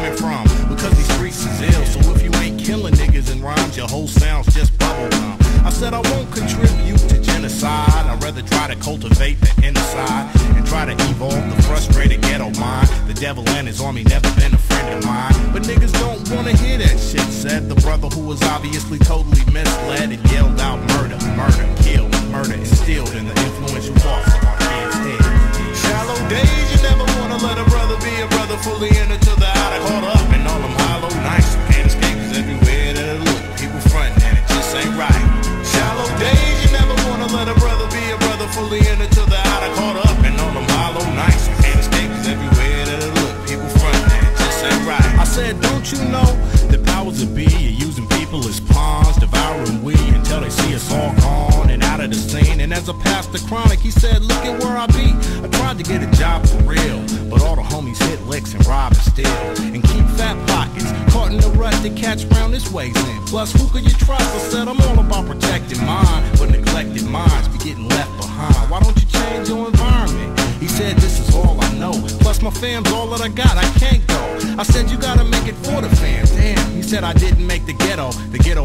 coming from, because these streets is ill. So if you ain't killing niggas in rhymes, your whole sound's just bubblegum. I said I won't contribute to genocide. I'd rather try to cultivate the inner side and try to evolve the frustrated ghetto mind. The devil and his army never been a friend of mine, but niggas don't wanna hear that shit, said the brother who was obviously totally misled and yelled out murder, murder, killed, murder instilled in the influential thoughts of our kids' heads. Shallow days, you never wanna let a brother be a brother, fully in it to the outer, caught up in all them hollow nights. You can't escape, cause everywhere that I look, people frontin' and it just ain't right. Shallow days, you never wanna let a brother be a brother, fully in it to the outer, caught up in all them hollow nights. You can't escape, cause everywhere that I look, people frontin' and it just ain't right. I said, don't you know the powers that be are using people as pawns, devouring we until they see us all gone and out of the scene. And as I passed the chronic, he said, look at where I be. I tried to get a job for real, but all the homies hit licks and rob and steal and keep fat pockets, caught in the rut to catch round this ways in. Plus, who could you trust? I said, I'm all about protecting mine, but neglected minds be getting left behind. Why don't you change your environment? He said, this is all I know, plus my fam's all that I got, I can't go. I said, you gotta make it for the fam. Damn, he said I didn't make the ghetto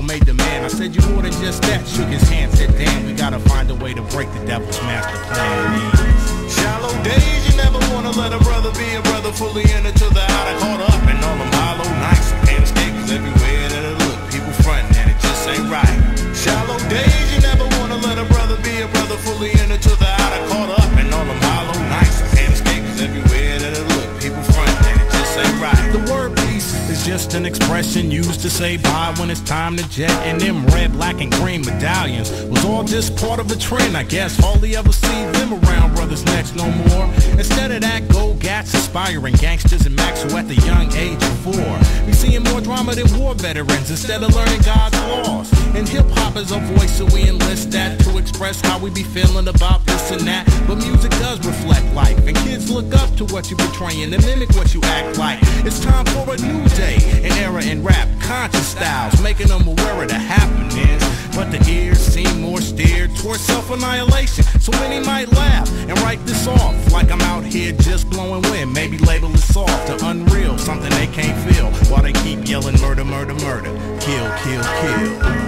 made the man. I said, you more than just that. Shook his hand, said, damn, we gotta find a way to break the devil's master plan. Shallow days, you never wanna let a brother be a brother, fully in it to the outer, caught up in all them hollow nights. Can't escape, cause everywhere that I look, people frontin' and it just ain't right. Shallow days, you never wanna let a brother be a brother, fully in it to the outer, caught up in all them hollow nights. Can't escape, cause everywhere that I look, people frontin' and it just ain't right. The word peace is just an expression used to say bye when it's time to jet. And them red, black, and green medallions was all just part of a trend, I guess. Hardly ever see them around brothers next no more. Instead of that, go gats, aspiring gangsters and max who at the young age of 4. We seeing more drama than war veterans instead of learning God's laws. And hip-hop is a voice, so we enlist that to express how we be feeling about this and that. But music does reflect life, and kids look up to what you're portraying and mimic what you act like. It's time for a new day, an era in rap, conscious styles, making them aware of the happenings. But the ears seem more steered towards self-annihilation, so many might laugh and write this off like I'm out here just blowing wind. Maybe label it soft or unreal, something they can't feel, while they keep yelling murder, murder, murder, kill, kill, kill.